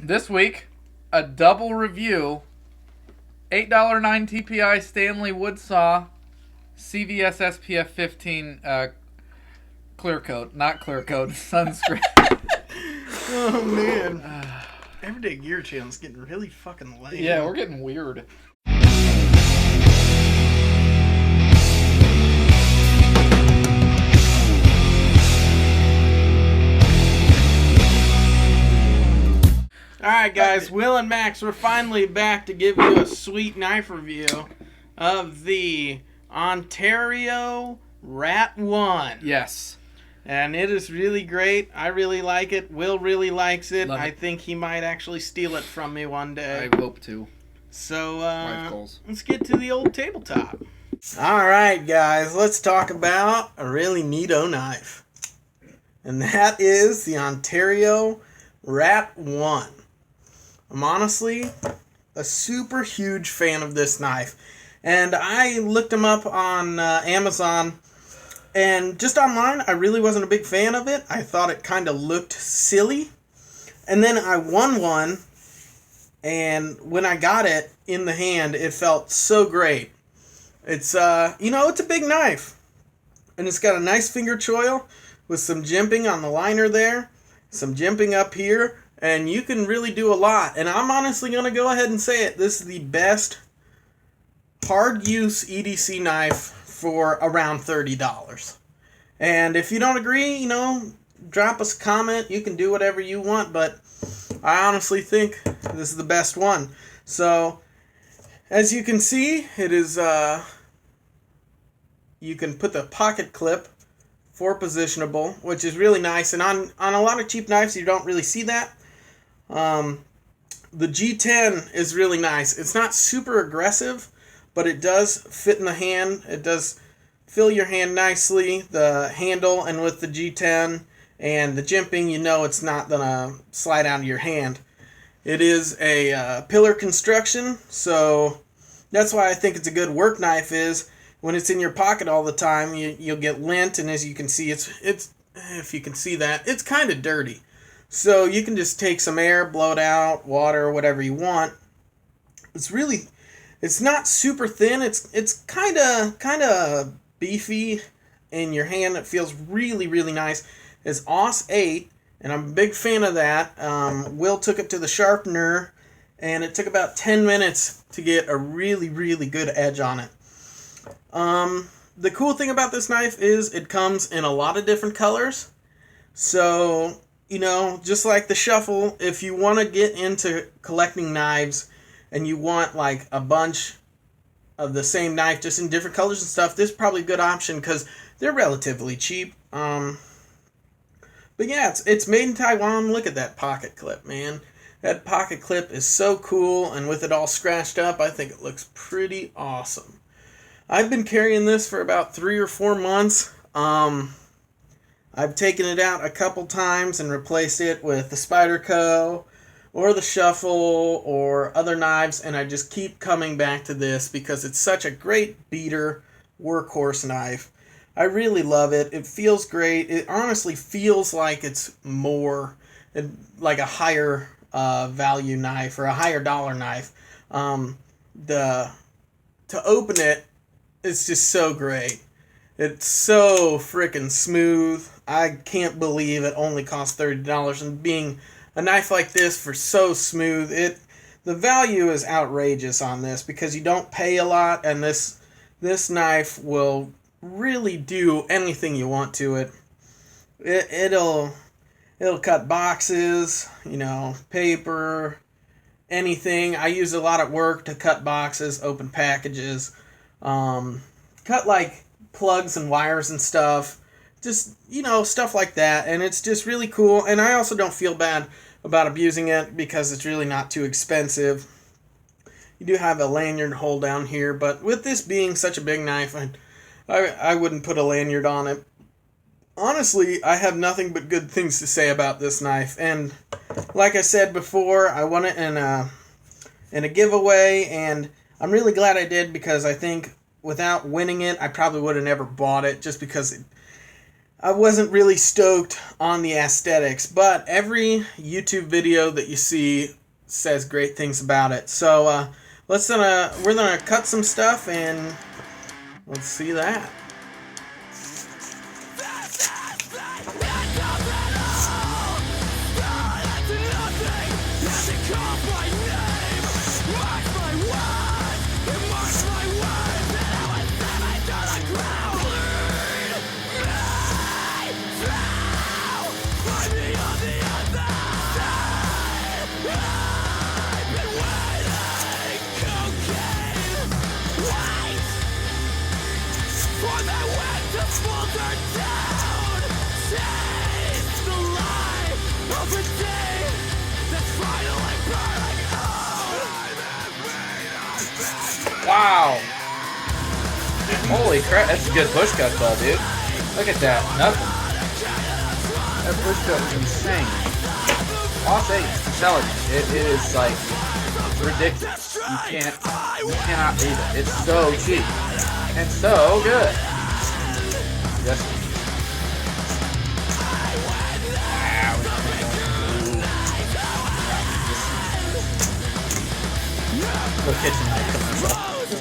This week, a double review. $8.09 TPI Stanley wood saw, CVS SPF 15 clear coat, not clear coat, sunscreen. Oh man, Everyday Gear Channel's getting really fucking lame. Yeah, we're getting weird. Alright guys, Will and Max, we're finally back to give you a sweet knife review of the Ontario Rat 1. Yes. And it is really great. I really like it. Will really likes it. Love it. I think he might actually steal it from me one day. I hope to. So, Life goals. let's get to the old tabletop. Alright guys, let's talk about a really neato knife. And that is the Ontario Rat 1. I'm honestly a super huge fan of this knife. And I looked them up on Amazon. And just online, I really wasn't a big fan of it. I thought it kind of looked silly. And then I won one. And when I got it in the hand, it felt so great. It's, it's a big knife. And it's got a nice finger choil with some jimping on the liner there. Some jimping up here. And you can really do a lot. And I'm honestly going to go ahead and say it. This is the best hard use EDC knife for around $30. And if you don't agree, drop us a comment. You can do whatever you want. But I honestly think this is the best one. So, as you can see, it is, you can put the pocket clip for positionable, which is really nice. And on a lot of cheap knives, you don't really see that. The G10 is really nice. It's not super aggressive, but it does fit in the hand. It does fill your hand nicely, the handle, and with the G10 and the jimping, it's not going to slide out of your hand. It is a pillar construction, so that's why I think it's a good work knife is when it's in your pocket all the time, you'll get lint, and as you can see, it's if you can see that, it's kind of dirty. So you can just take some air, blow it out, water, whatever you want. It's not super thin. It's kind of beefy in your hand. It feels really, really nice. It's AUS 8, and I'm a big fan of that. Will took it to the sharpener, and it took about 10 minutes to get a really, really good edge on it. The cool thing about this knife is it comes in a lot of different colors. So, just like the Shuffle, if you want to get into collecting knives and you want like a bunch of the same knife just in different colors and stuff, this is probably a good option because they're relatively cheap. But yeah, it's made in Taiwan. Look at that pocket clip, man. That pocket clip is so cool, and with it all scratched up, I think it looks pretty awesome. I've been carrying this for about 3 or 4 months. I've taken it out a couple times and replaced it with the Spyderco or the Shuffle or other knives, and I just keep coming back to this because it's such a great beater workhorse knife. I really love it. It feels great. It honestly feels like it's more like a higher value knife or a higher dollar knife. To open it, it's just so great. It's so freaking smooth. I can't believe it only costs $30. And being a knife like this for so smooth, the value is outrageous on this because you don't pay a lot, and this knife will really do anything you want to it. It'll cut boxes, paper, anything. I use it a lot at work to cut boxes, open packages, cut like plugs and wires and stuff, just stuff like that. And it's just really cool, and I also don't feel bad about abusing it because it's really not too expensive. You do have a lanyard hole down here, but with this being such a big knife, I wouldn't put a lanyard on it. Honestly, I have nothing but good things to say about this knife, and like I said before, I won it in a giveaway, and I'm really glad I did because I think without winning it, I probably would have never bought it just because I wasn't really stoked on the aesthetics, but every YouTube video that you see says great things about it. So we're gonna cut some stuff and let's see that. Wow. Holy crap, that's a good push cut though, dude. Look at that. Nothing. That push cut is insane. I'll say, I'm telling you, it is like ridiculous. You cannot beat it. It's so cheap. And so good. Yes. Go kitchen knife commercial.